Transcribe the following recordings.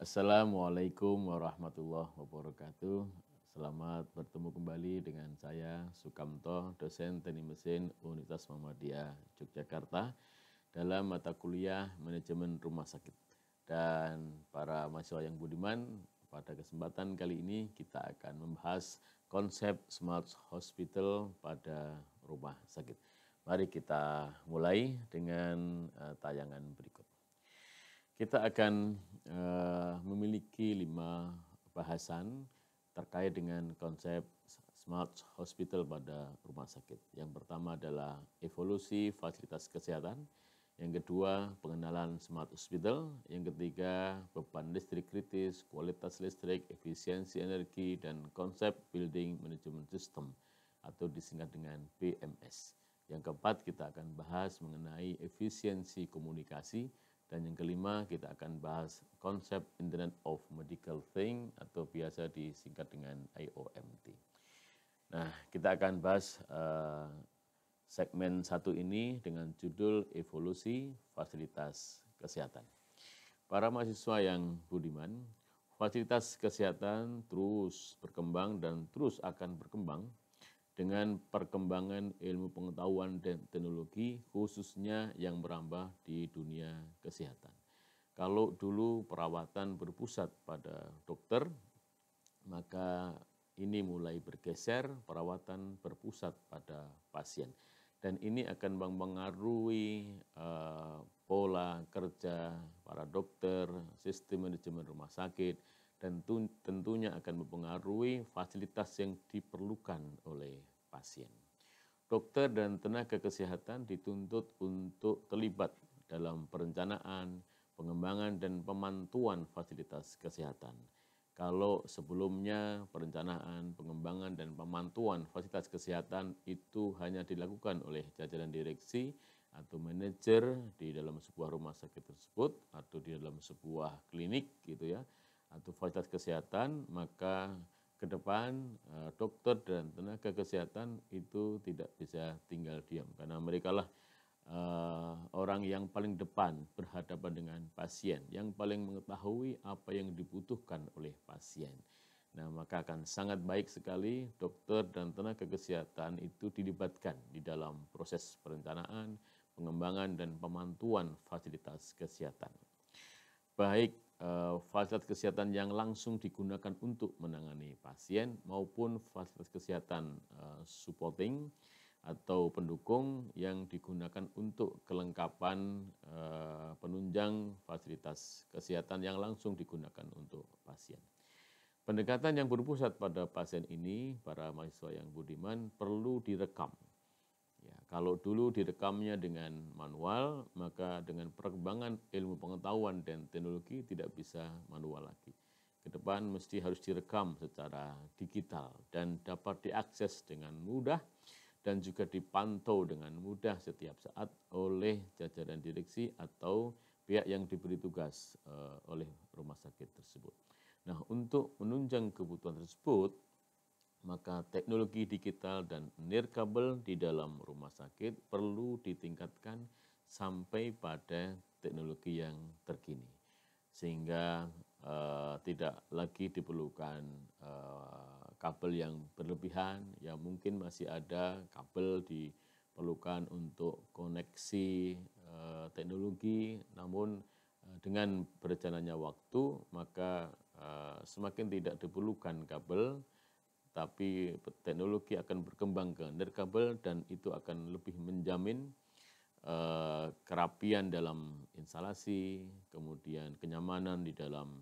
Assalamualaikum warahmatullahi wabarakatuh. Selamat bertemu kembali dengan saya Sukamto, dosen teknik mesin Universitas Muhammadiyah Yogyakarta dalam mata kuliah manajemen rumah sakit. Dan para mahasiswa yang budiman, pada kesempatan kali ini kita akan membahas konsep smart hospital pada rumah sakit. Mari kita mulai dengan tayangan berikut. Kita akan memiliki 5 bahasan terkait dengan konsep smart hospital pada rumah sakit. Yang pertama adalah evolusi fasilitas kesehatan. Yang kedua, pengenalan smart hospital. Yang ketiga, beban listrik kritis, kualitas listrik, efisiensi energi, dan konsep building management system atau disingkat dengan BMS. Yang keempat, kita akan bahas mengenai efisiensi komunikasi. Dan yang kelima, kita akan bahas konsep Internet of Medical Thing atau biasa disingkat dengan IoMT. Nah, kita akan bahas segmen 1 ini dengan judul evolusi fasilitas kesehatan. Para mahasiswa yang budiman, fasilitas kesehatan terus berkembang dan terus akan berkembang dengan perkembangan ilmu pengetahuan dan teknologi khususnya yang merambah di dunia kesehatan. Kalau dulu perawatan berpusat pada dokter, maka ini mulai bergeser perawatan berpusat pada pasien. Dan ini akan mempengaruhi pola kerja para dokter, sistem manajemen rumah sakit, dan tentunya akan mempengaruhi fasilitas yang diperlukan oleh pasien. Dokter dan tenaga kesehatan dituntut untuk terlibat dalam perencanaan, pengembangan, dan pemantuan fasilitas kesehatan. Kalau sebelumnya perencanaan, pengembangan, dan pemantuan fasilitas kesehatan itu hanya dilakukan oleh jajaran direksi atau manajer di dalam sebuah rumah sakit tersebut atau di dalam sebuah klinik gitu ya, atau fasilitas kesehatan, maka ke depan dokter dan tenaga kesehatan itu tidak bisa tinggal diam karena mereka lah orang yang paling depan berhadapan dengan pasien, yang paling mengetahui apa yang dibutuhkan oleh pasien. Nah, maka akan sangat baik sekali dokter dan tenaga kesehatan itu dilibatkan di dalam proses perencanaan, pengembangan, dan pemantuan fasilitas kesehatan. Baik fasilitas kesehatan yang langsung digunakan untuk menangani pasien maupun fasilitas kesehatan supporting atau pendukung yang digunakan untuk kelengkapan penunjang fasilitas kesehatan yang langsung digunakan untuk pasien. Pendekatan yang berpusat pada pasien ini, para mahasiswa yang budiman, perlu direkam. Ya, kalau dulu direkamnya dengan manual, maka dengan perkembangan ilmu pengetahuan dan teknologi tidak bisa manual lagi. Ke depan mesti harus direkam secara digital dan dapat diakses dengan mudah dan juga dipantau dengan mudah setiap saat oleh jajaran direksi atau pihak yang diberi tugas oleh rumah sakit tersebut. Nah, untuk menunjang kebutuhan tersebut, maka teknologi digital dan nirkabel di dalam rumah sakit perlu ditingkatkan sampai pada teknologi yang terkini. Sehingga tidak lagi diperlukan kabel yang berlebihan, ya mungkin masih ada kabel diperlukan untuk koneksi teknologi, namun dengan berjalannya waktu maka semakin tidak diperlukan kabel, tapi teknologi akan berkembang ke nirkabel dan itu akan lebih menjamin kerapian dalam instalasi, kemudian kenyamanan di dalam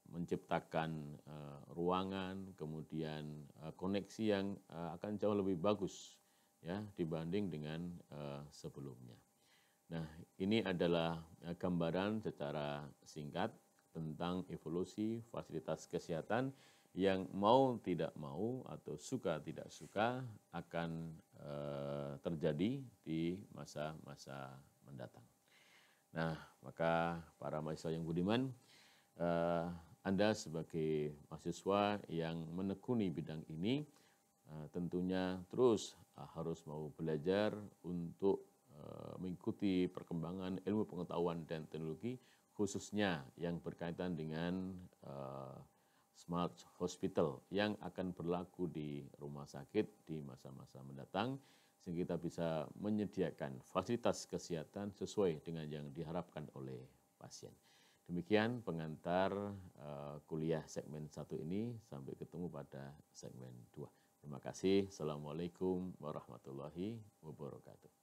menciptakan ruangan, kemudian koneksi yang akan jauh lebih bagus ya dibanding dengan sebelumnya. Nah, ini adalah gambaran secara singkat tentang evolusi fasilitas kesehatan yang mau tidak mau atau suka tidak suka akan terjadi di masa-masa mendatang. Nah, maka para mahasiswa yang budiman, Anda sebagai mahasiswa yang menekuni bidang ini tentunya terus harus mau belajar untuk mengikuti perkembangan ilmu pengetahuan dan teknologi khususnya yang berkaitan dengan Smart Hospital yang akan berlaku di rumah sakit di masa-masa mendatang, sehingga kita bisa menyediakan fasilitas kesehatan sesuai dengan yang diharapkan oleh pasien. Demikian pengantar kuliah segmen 1 ini, sampai ketemu pada segmen 2. Terima kasih. Assalamualaikum warahmatullahi wabarakatuh.